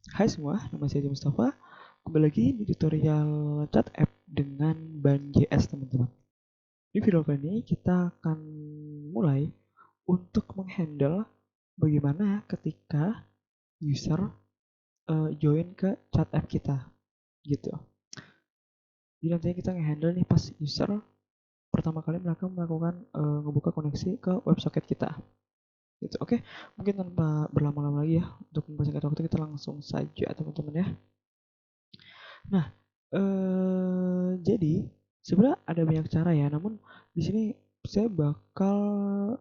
Hai semua, nama saya Mustafa. Kembali lagi di tutorial chat app dengan Ban.js teman-teman. Di video kali ini kita akan mulai untuk menghandle bagaimana ketika user join ke chat app kita gitu. Jadi nantinya kita ngehandle nih pas user pertama kali melakukan ngebuka koneksi ke WebSocket kita gitu. Oke, mungkin tanpa berlama-lama lagi ya, untuk mempersingkat waktu kita langsung saja teman-teman ya. Nah, jadi sebenarnya ada banyak cara ya, namun di sini saya bakal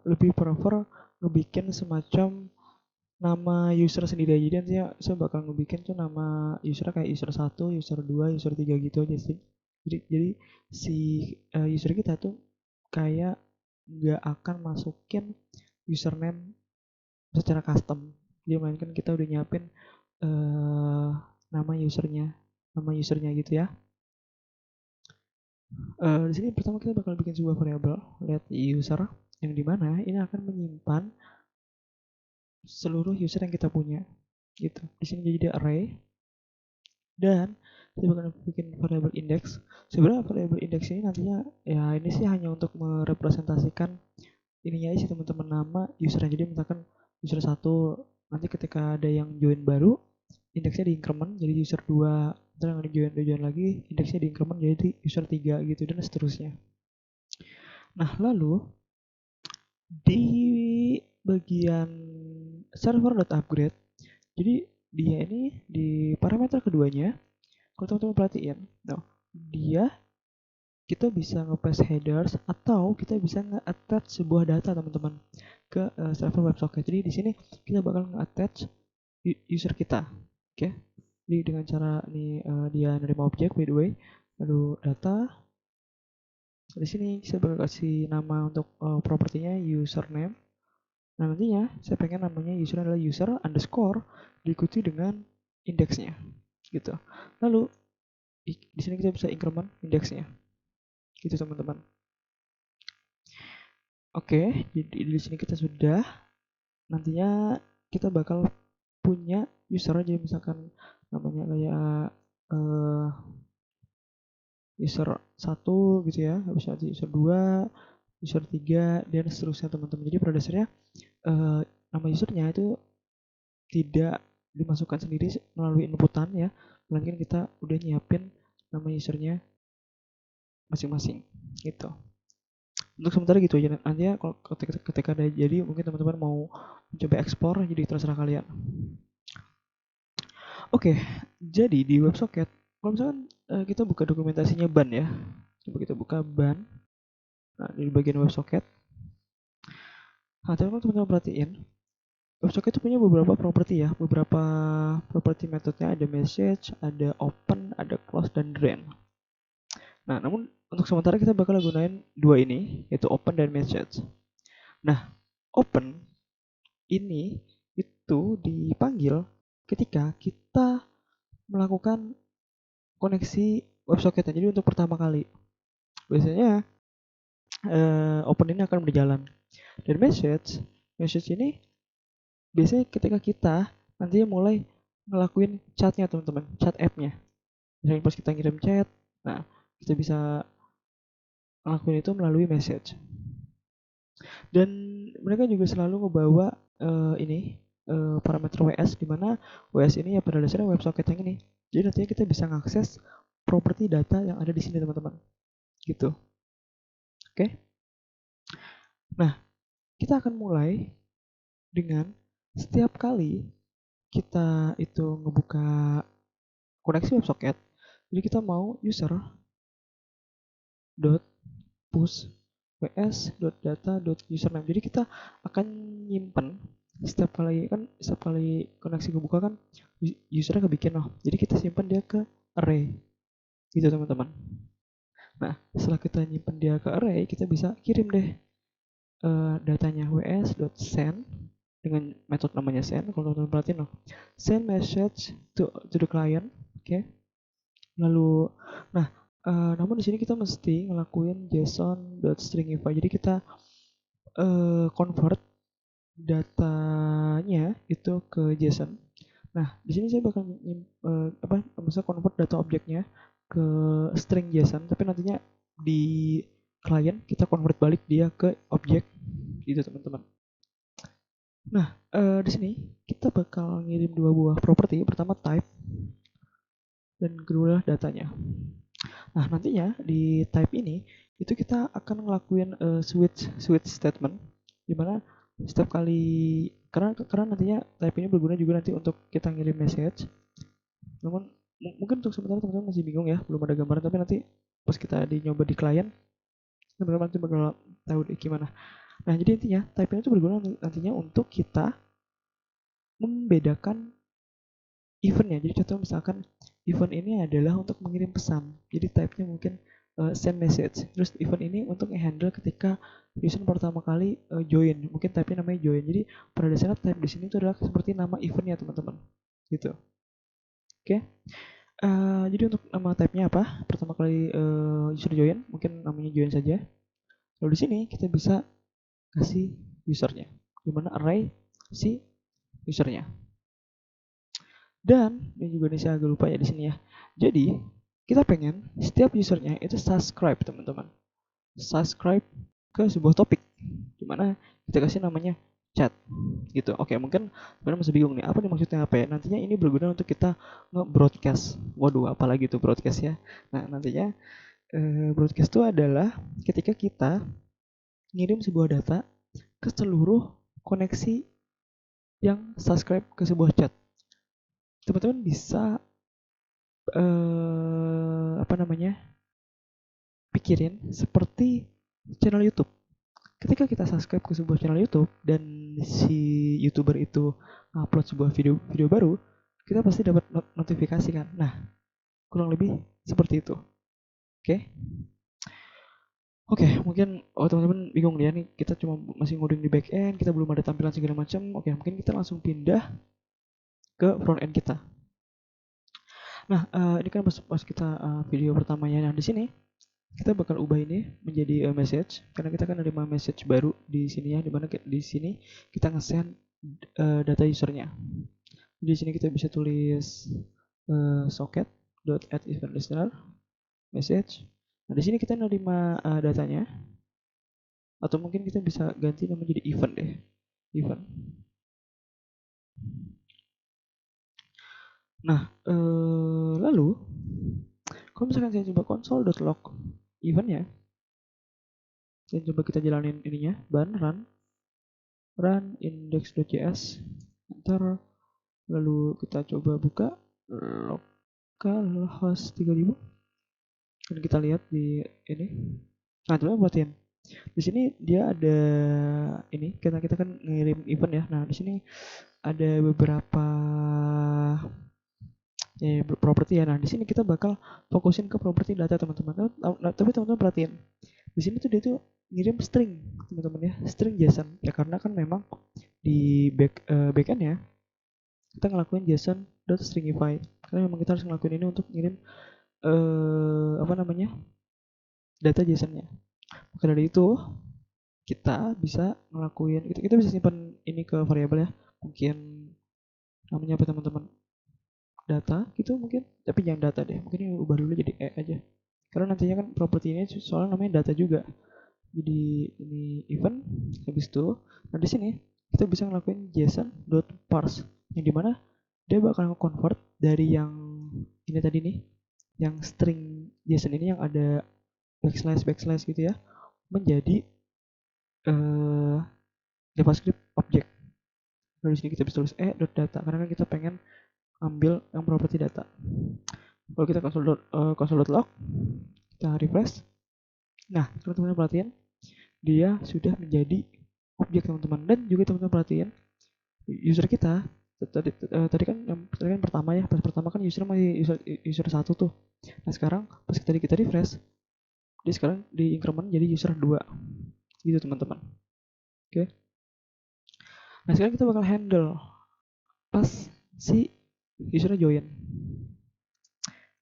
lebih prefer ngebikin semacam nama user sendiri aja. Jadi nantinya saya bakal ngebikin tuh nama user kayak user satu, user 2, user 3 gitu aja sih. Jadi si user kita tuh kayak nggak akan masukin username secara custom. Jadi melainkan kita udah nyiapin eh nama usernya gitu ya. Di sini pertama kita bakal bikin sebuah variabel let user yang dimana ini akan menyimpan seluruh user yang kita punya gitu. Di sini jadi array dan kita bakal bikin variabel index. Sebenarnya variabel index ini nantinya ya ini sih hanya untuk merepresentasikan ininya aja sih teman-teman, nama usernya. Jadi misalkan user satu nanti ketika ada yang join baru indeksnya di increment jadi user 2, ntar yang join lagi indeksnya di increment jadi user 3 gitu dan seterusnya. Nah, lalu di bagian server.upgrade, jadi dia ini di parameter keduanya, kalau teman-teman perhatiin, no, dia kita bisa nge-paste headers atau kita bisa nge-attach sebuah data teman-teman ke server WebSocket. Jadi di sini kita bakal nge-attach user kita, oke? Jadi dengan cara nih dia nerima objek by the way, lalu data. Di sini saya bakal kasih nama untuk propertinya username. Nah nantinya saya pengen namanya user adalah user underscore diikuti dengan indeksnya gitu. Lalu di sini kita bisa increment indeksnya gitu teman-teman. Oke, jadi di sini kita sudah nantinya kita bakal punya user aja misalkan namanya kayak uh, user 1 gitu ya, habis nanti user 2, user 3 dan seterusnya teman-teman. Jadi pada dasarnya nama usernya itu tidak dimasukkan sendiri melalui inputan ya, melainkan kita udah nyiapin nama usernya masing-masing gitu. Untuk sementara gitu aja, nanti ya kalau ketika ada jadi mungkin teman-teman mau mencoba ekspor jadi terserah kalian. Oke, jadi di WebSocket kalau misalkan kita buka dokumentasinya ban ya, coba kita buka ban. Nah di bagian WebSocket, nah teman-teman perhatiin WebSocket itu punya beberapa properti ya, beberapa properti metodenya, ada message, ada open, ada close, dan drain. Nah, namun untuk sementara kita bakal gunain dua ini, yaitu open dan message. Nah, open ini itu dipanggil ketika kita melakukan koneksi WebSocketnya. Jadi untuk pertama kali, biasanya open ini akan berjalan. Dan message ini biasanya ketika kita nantinya mulai ngelakuin chatnya teman-teman, chat app-nya. Misalnya pas kita ngirim chat, nah kita bisa ngelakuin itu melalui message. Dan mereka juga selalu ngebawa ini parameter WS, di mana WS ini ya pada dasarnya WebSocket yang ini. Jadi nantinya kita bisa mengakses properti data yang ada di sini teman-teman. Gitu. Oke. Nah, kita akan mulai dengan setiap kali kita itu ngebuka koneksi WebSocket, jadi kita mau user dot push ws.data username. Jadi kita akan nyimpen setiap kali koneksi kebuka kan usernya kebikin loh. Jadi kita simpan dia ke array gitu teman-teman. Nah setelah kita nyimpen dia ke array, kita bisa kirim deh datanya ws.send dengan metode namanya send. Kalau teman-teman perhatiin loh, send message to the client, oke. Lalu, nah, namun di sini kita mesti ngelakuin JSON.stringify. Jadi kita convert datanya itu ke JSON. Nah, di sini saya bakal misalnya convert data objeknya ke string JSON, tapi nantinya di klien kita convert balik dia ke objek gitu teman-teman. Nah, di sini kita bakal ngirim dua buah properti, pertama type dan kedua datanya. Nah, nantinya di type ini itu kita akan ngelakuin switch statement di mana setiap kali karena nantinya type ini berguna juga nanti untuk kita ngirim message. Namun mungkin untuk sementara teman-teman masih bingung ya, belum ada gambaran, tapi nanti pas kita nyoba di klien teman-teman nanti bakal tahu deh gimana. Nah, jadi intinya type ini itu berguna nantinya untuk kita membedakan eventnya. Jadi contoh misalkan event ini adalah untuk mengirim pesan, jadi type-nya mungkin send message. Terus event ini untuk handle ketika user pertama kali join, mungkin type-nya namanya join. Jadi pada dasarnya type di sini itu adalah seperti nama eventnya teman-teman, gitu. Oke. Jadi untuk nama type-nya apa? Pertama kali user join, mungkin namanya join saja. Lalu di sini kita bisa kasih usernya, dimana array si usernya. Dan ini juga nih saya agak lupa ya di sini ya. Jadi kita pengen setiap usernya itu subscribe teman-teman. Subscribe ke sebuah topik, dimana kita kasih namanya chat gitu. Oke, mungkin teman-teman masih bingung nih apa nih maksudnya apa ya. Nantinya ini berguna untuk kita nge-broadcast. Waduh, apalagi itu broadcast ya. Nah, nantinya broadcast itu adalah ketika kita ngirim sebuah data ke seluruh koneksi yang subscribe ke sebuah chat. Teman-teman bisa pikirin seperti channel YouTube. Ketika kita subscribe ke sebuah channel YouTube dan si YouTuber itu upload sebuah video baru, kita pasti dapat notifikasi kan. Nah, kurang lebih seperti itu. Oke. Oke, mungkin teman-teman bingung nih ya nih, kita cuma masih ngoding di back end, kita belum ada tampilan segala macam. Oke, mungkin kita langsung pindah ke front end kita. Nah, ini kan pas kita video pertamanya. Nah, di sini kita bakal ubah ini menjadi message karena kita kan ada message baru di sini ya, dimana di sini kita nge-send data usernya. Di sini kita bisa tulis socket.add event listener message. Nah, di sini kita nerima datanya, atau mungkin kita bisa ganti nama jadi event deh, event. Nah, lalu kalau misalkan saya coba console.log eventnya, saya coba kita jalanin ininya, run index.js, enter, lalu kita coba buka localhost 3000 dan kita lihat di ini. Nah, coba perhatiin di sini dia ada ini, karena kita kan ngirim event ya. Nah, di sini ada beberapa properti ya. Nah, di sini kita bakal fokusin ke properti data teman-teman. Tapi teman-teman perhatiin di sini tuh dia tuh ngirim string teman-teman ya, string JSON ya, karena kan memang di backend ya kita ngelakuin JSON.stringify karena memang kita harus ngelakuin ini untuk ngirim data JSON-nya. Maka dari itu kita bisa ngelakuin kita bisa simpan ini ke variabel ya, mungkin namanya apa teman-teman, data gitu mungkin, tapi jangan data deh, mungkin ini ubah dulu jadi aja karena nantinya kan properti ini soalnya namanya data juga. Jadi ini event, habis itu nah di sini kita bisa ngelakuin json.parse yang dimana dia bakal convert dari yang ini tadi nih, yang string JSON ini yang ada backslash gitu ya, menjadi JavaScript object. Lalu di sini kita bisa tulis data karena kan kita pengen ambil yang properti data. Kalau kita console.log, kita refresh. Nah, teman-teman perhatiin dia sudah menjadi objek teman-teman, dan juga teman-teman perhatiin user kita tadi kan pertama ya, pas pertama kan user masih user 1 tuh. Nah, sekarang pas tadi kita refresh, dia sekarang di increment jadi user 2 gitu teman-teman. Oke. Nah, sekarang kita bakal handle pas si usernya join.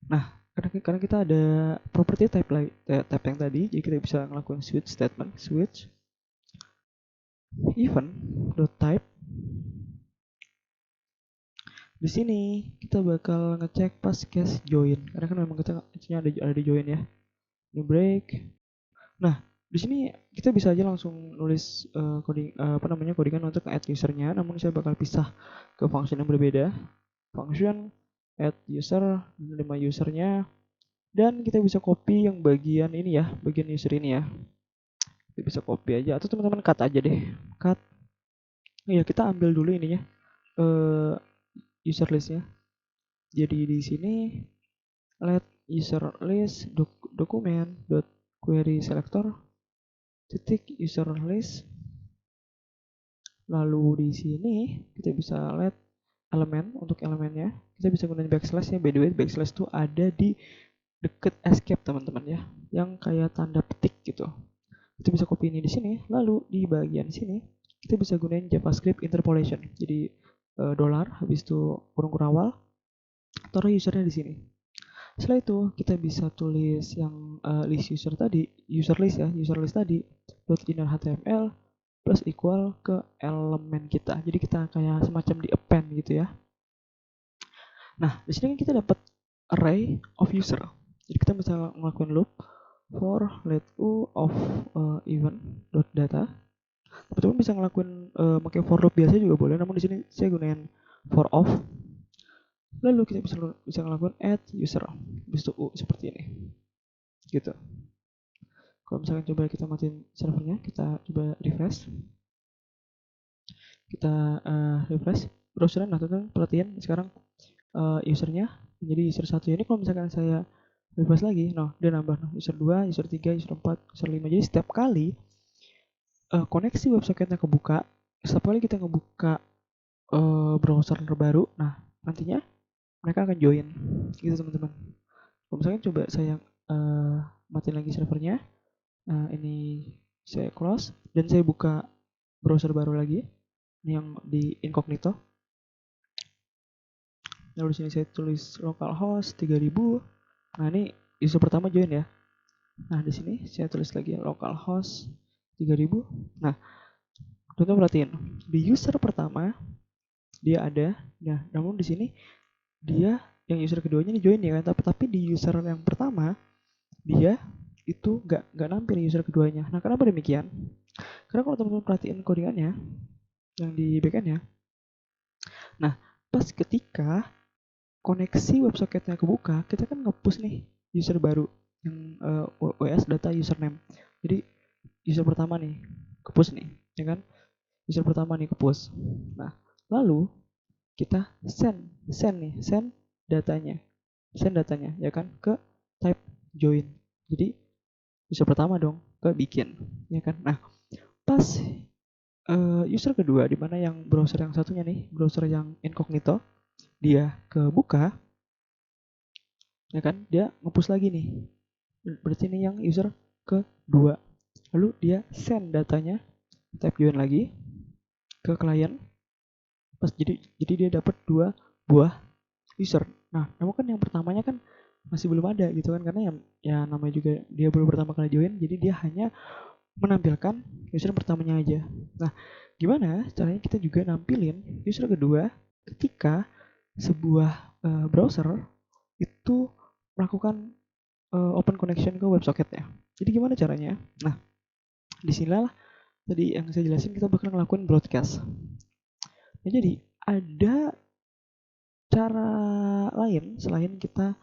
Nah, karena kita ada property type yang tadi, jadi kita bisa ngelakuin switch statement, switch event.type Di sini kita bakal ngecek pas case join, karena kan memang kita ada di join ya. Ini break. Nah, di sini kita bisa aja langsung nulis codingan untuk add usernya, namun saya bakal pisah ke function yang berbeda. Function add user, 5 usernya, dan kita bisa copy yang bagian ini ya, bagian user ini ya. Kita bisa copy aja, atau teman-teman cut aja deh. Cut. Ya, kita ambil dulu ininya, user listnya. Jadi di sini let user list dokumen dot query selector titik user list. Lalu di sini kita bisa let elemen, untuk elemennya kita bisa gunain backslash ya. By the way, backslash itu ada di deket escape teman-teman ya, yang kayak tanda petik gitu. Kita bisa copy ini di sini. Lalu di bagian sini kita bisa gunain JavaScript interpolation. Jadi dolar habis itu kurung kurawal, taruh usernya di sini. Setelah itu kita bisa tulis yang list user tadi, user list tadi dot inner html plus equal ke elemen kita. Jadi kita kayak semacam di append gitu ya. Nah, di sini kan kita dapat array of user. Jadi kita bisa ngelakuin loop for let u of event dot data. Teman-teman bisa ngelakuin pakai for loop biasa juga boleh, namun di sini saya gunain for of. Lalu kita bisa ngelakuin add user, habis itu u seperti ini. Gitu. Kalau misalkan coba kita matiin servernya, kita coba refresh. Kita refresh browsernya. Nah, teman-teman perhatian sekarang usernya menjadi user 1. Ini kalau misalkan saya refresh lagi, nah dia nambah user 2, user 3, user 4, user 5. Jadi setiap kali koneksi WebSocketnya kebuka, setiap kali kita ngebuka browser terbaru, nah nantinya mereka akan join gitu teman-teman. Kalau misalkan coba saya matiin lagi servernya, ini saya close dan saya buka browser baru lagi, ini yang di incognito. Lalu di sini saya tulis localhost 3000. Nah, ini user pertama join ya. Nah, di sini saya tulis lagi localhost 3000. Nah, teman-teman perhatiin, di user pertama dia ada. Nah, namun di sini dia yang user keduanya nih join ya kan, tapi di user yang pertama dia itu nggak nampil user keduanya. Nah, kenapa demikian? Karena kalau teman-teman perhatiin codingannya yang di backendnya, nah pas ketika koneksi WebSocketnya kebuka, kita kan nge-push nih user baru yang WS data username. Jadi user pertama nih ke-push nih, ya kan? User pertama nih ke-push. Nah, lalu kita send datanya. Send datanya ya kan ke type join. Jadi user pertama dong ke bikin, ya kan? Nah, pas user kedua di mana yang browser yang satunya nih, browser yang incognito, dia kebuka, ya kan? Dia nge-push lagi nih. Berarti ini yang user kedua. Lalu dia send datanya, type join lagi ke klien. Pas jadi dia dapat 2 buah user. Nah, namun kan yang pertamanya kan masih belum ada gitu kan, karena ya namanya juga dia baru pertama kali join, jadi dia hanya menampilkan user pertamanya aja. Nah, gimana caranya kita juga nampilin user kedua ketika sebuah browser itu melakukan open connection ke WebSocketnya. Jadi gimana caranya? Nah, disinilah tadi yang saya jelasin, kita bakal ngelakuin broadcast. Nah, jadi ada cara lain selain kita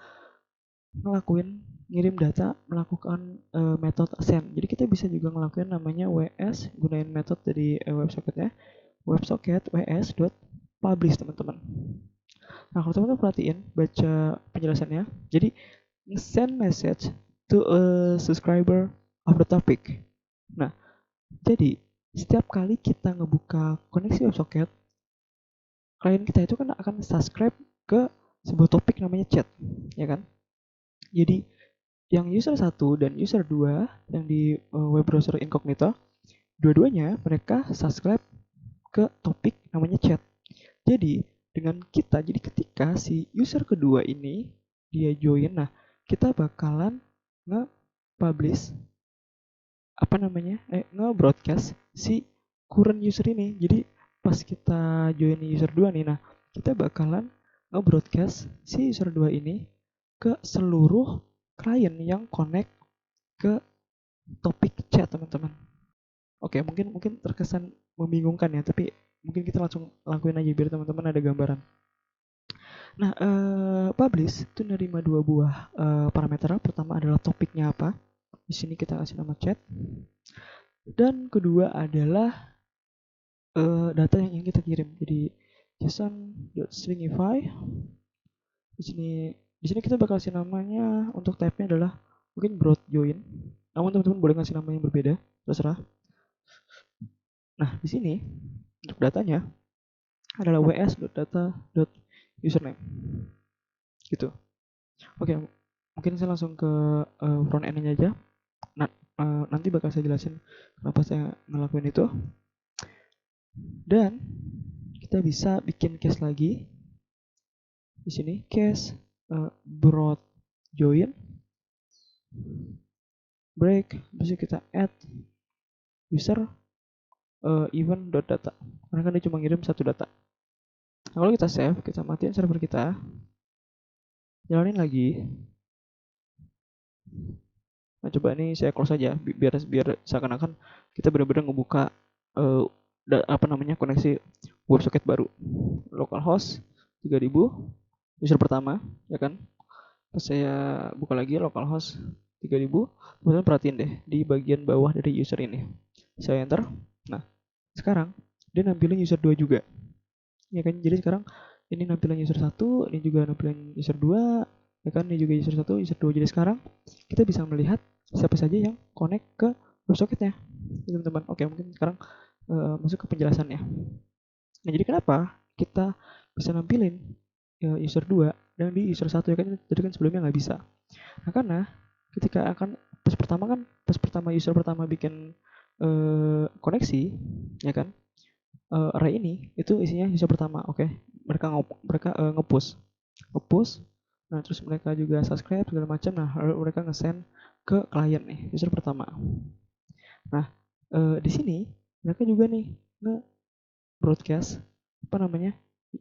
ngelakuin ngirim data melakukan metode send. Jadi kita bisa juga ngelakuin namanya WS, gunain metode dari WebSocketnya, WebSocket WS dot publish teman-teman. Nah, kalau teman-teman perhatiin baca penjelasannya, jadi send message to a subscriber of the topic. Nah, jadi setiap kali kita ngebuka koneksi WebSocket, klien kita itu kan akan subscribe ke sebuah topik namanya chat, ya kan? Jadi yang user 1 dan user 2 yang di web browser incognito, dua-duanya mereka subscribe ke topik namanya chat. Jadi dengan kita, jadi ketika si user kedua ini dia join, nah kita bakalan nge-publish nge-broadcast si current user ini. Jadi pas kita join user 2 nih, nah kita bakalan nge-broadcast si user 2 ini ke seluruh klien yang connect ke topik chat teman-teman. Oke, mungkin terkesan membingungkan ya, tapi mungkin kita langsung lakuin aja biar teman-teman ada gambaran. Nah, publish itu nerima dua buah parameter. Pertama adalah topiknya apa. Di sini kita kasih nama chat. Dan kedua adalah data yang ingin kita kirim. Jadi JSON.stringify. Di sini kita bakal kasih namanya, untuk type-nya adalah mungkin broad join. Namun teman-teman boleh ngasih nama yang berbeda, terserah. Nah, di sini untuk datanya adalah ws.data.username. Gitu. Oke, mungkin saya langsung ke front end-nya aja. Nah, nanti bakal saya jelasin kenapa saya ngelakuin itu. Dan kita bisa bikin case lagi. Di sini case broad join break, bisa kita add user event.data, karena kan dia cuma ngirim satu data. Nah, kalau kita save, kita matiin server kita, jalanin lagi. Nah, coba ini saya close saja biar seakan-akan kita benar-benar ngebuka koneksi WebSocket baru. Localhost 3000, user pertama, ya kan? Pas saya buka lagi localhost 3000, kemudian perhatiin deh di bagian bawah dari user ini. Saya enter. Nah, sekarang dia nampilin user 2 juga. Ya kan? Jadi sekarang ini nampilin user 1, ini juga nampilin user 2, ya kan? Ini juga user 1, user 2. Jadi sekarang kita bisa melihat siapa saja yang connect ke WebSocketnya, teman-teman. Oke, mungkin sekarang masuk ke penjelasannya. Nah, jadi kenapa kita bisa nampilin user 2 dan di user 1, ya kan? Jadi kan sebelumnya nggak bisa. Nah, karena ketika pas pertama user pertama bikin koneksi, ya kan? Array ini itu isinya user pertama. Oke. Mereka nge-push. Nah, terus mereka juga subscribe segala macam. Nah, lalu mereka nge-send ke klien nih, user pertama. Nah, di sini mereka juga nih nge-broadcast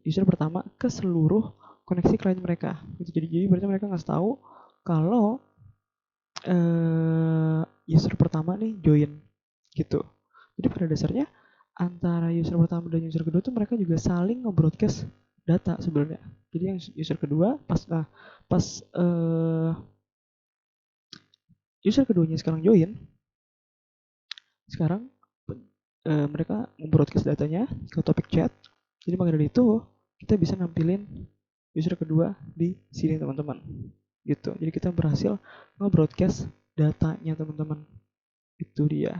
user pertama ke seluruh koneksi klien mereka. Gitu. Jadi berarti mereka ngasih tahu kalau user pertama nih join gitu. Jadi pada dasarnya antara user pertama dan user kedua tuh mereka juga saling nge-broadcast data sebenarnya. Jadi yang user kedua pas user keduanya sekarang join, sekarang mereka nge-broadcast datanya ke topik chat. Jadi maka dari itu kita bisa nampilin user kedua di sini teman-teman. Gitu. Jadi kita berhasil nge-broadcast datanya teman-teman. Itu dia.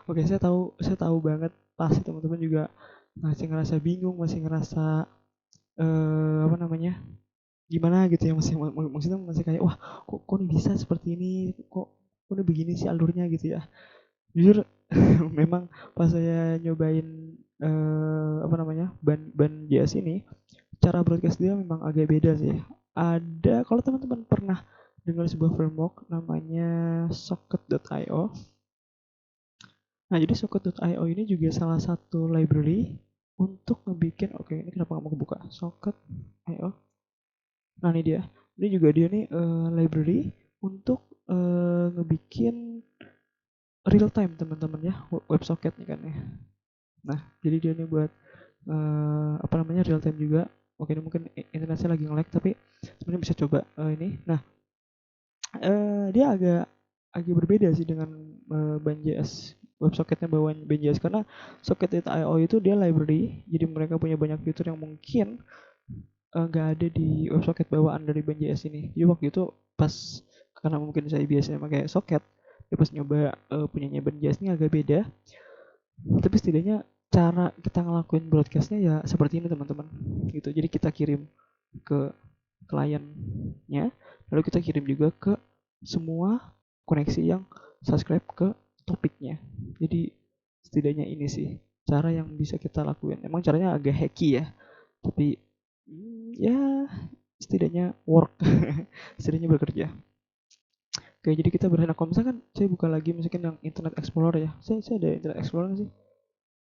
Oke, saya tahu banget pasti teman-teman juga masih ngerasa bingung, masih ngerasa gimana gitu ya, maksudnya masih kayak wah kok ini bisa seperti ini, kok ini begini sih alurnya gitu ya. Jujur memang pas saya nyobain ban JS ini, cara broadcast dia memang agak beda sih. Ada, kalau teman-teman pernah dengar sebuah framework namanya socket.io. Nah, jadi socket.io ini juga salah satu library untuk ngebikin, oke, ini kenapa nggak mau kebuka? Socket.io. Nah, ini dia. Ini juga dia nih library untuk ngebikin real time teman-teman ya, WebSocket nih kan ya. Nah, jadi dia nih buat real time juga. Oke, ini mungkin internet saya lagi nge-lag, tapi sebenarnya bisa coba ini. Nah, dia agak berbeda sih dengan Banjs, WebSocketnya bawaan Banjs, karena Socket.io itu dia library, jadi mereka punya banyak fitur yang mungkin nggak ada di WebSocket bawaan dari Banjs ini. Jadi waktu itu pas, karena mungkin saya biasanya pakai Socket, ya pas nyoba punyanya Banjs ini agak beda, tapi setidaknya cara kita ngelakuin broadcastnya ya seperti ini teman-teman gitu. Jadi kita kirim ke kliennya, lalu kita kirim juga ke semua koneksi yang subscribe ke topiknya. Jadi setidaknya ini sih cara yang bisa kita lakuin. Emang caranya agak hacky ya, tapi ya setidaknya work. Setidaknya bekerja. Oke, jadi kita berharap kalau misalkan saya buka lagi misalkan yang Internet Explorer ya. Saya ada Internet Explorer sih.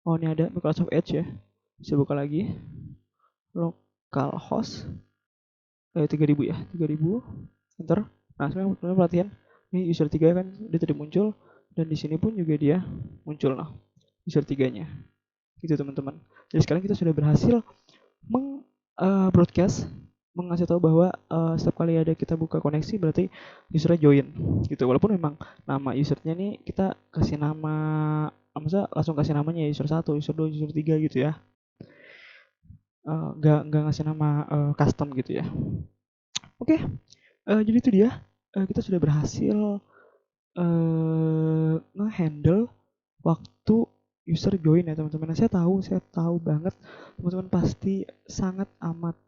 Oh, ini ada Microsoft Edge ya. Saya buka lagi localhost 3.000 ya, 3.000 enter. Nah sekarang teman perhatian, ini user 3 kan dia tadi muncul, dan di sini pun juga dia muncul. Nah user 3-nya gitu teman-teman. Jadi sekarang kita sudah berhasil broadcast, mengasih tahu bahwa setiap kali ada kita buka koneksi berarti usernya join gitu. Walaupun memang nama usernya nih kita kasih nama, masa langsung kasih namanya user 1, user 2, user 3 gitu ya. Nggak ngasih nama custom gitu ya. Oke, jadi itu dia. Kita sudah berhasil nge-handle waktu user join ya teman-teman. Nah, saya tahu banget teman-teman pasti sangat amat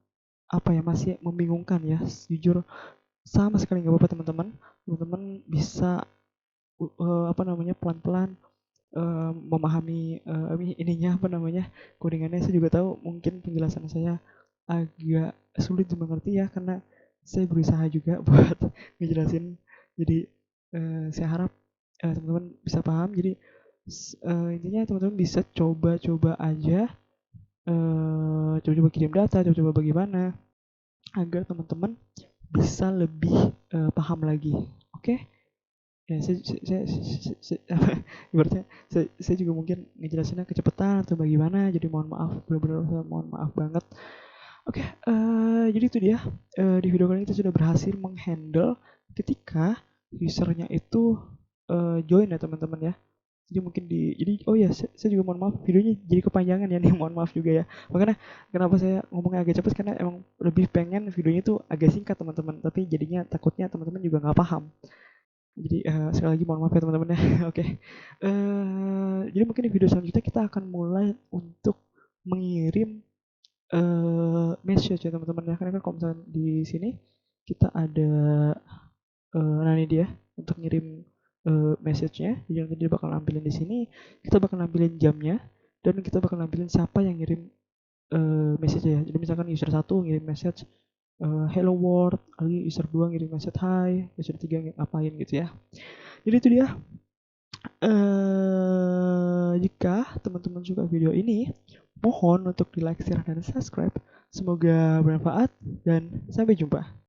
masih membingungkan ya. Jujur sama sekali nggak apa-apa teman-teman. Teman-teman bisa pelan-pelan memahami ininya codingannya. Saya juga tahu mungkin penjelasan saya agak sulit dimengerti ya, karena saya berusaha juga buat ngejelasin. Jadi saya harap teman-teman bisa paham. Jadi intinya teman-teman bisa coba-coba aja, coba-coba kirim data, coba-coba bagaimana agar teman-teman bisa lebih paham lagi. Oke? Ya, ibaratnya saya juga mungkin ngejelasinnya kecepatan atau bagaimana, jadi mohon maaf, benar-benar saya mohon maaf banget. Oke, jadi itu dia. Di video kali ini kita sudah berhasil menghandle ketika usernya itu join ya teman-teman ya. Jadi mungkin oh ya, saya juga mohon maaf videonya jadi kepanjangan ya nih, mohon maaf juga ya. Makanya kenapa saya ngomongnya agak cepet, karena emang lebih pengen videonya itu agak singkat teman-teman, tapi jadinya takutnya teman-teman juga nggak paham. Jadi sekali lagi mohon maaf ya teman-teman ya. Oke. Jadi mungkin di video selanjutnya kita akan mulai untuk mengirim message ya teman-teman ya. Karena kan kalau misalnya di sini kita ada nah ini dia untuk ngirim message-nya. Jadi nanti dia bakal nampilin di sini. Kita bakal nampilin jamnya, dan kita bakal nampilin siapa yang ngirim message ya. Jadi misalkan user 1 ngirim message hello world, lagi user 2 ngirim message hi, user 3 ngapain gitu ya. Jadi itu dia. Jika teman-teman suka video ini, mohon untuk di like, share, dan subscribe. Semoga bermanfaat, dan sampai jumpa.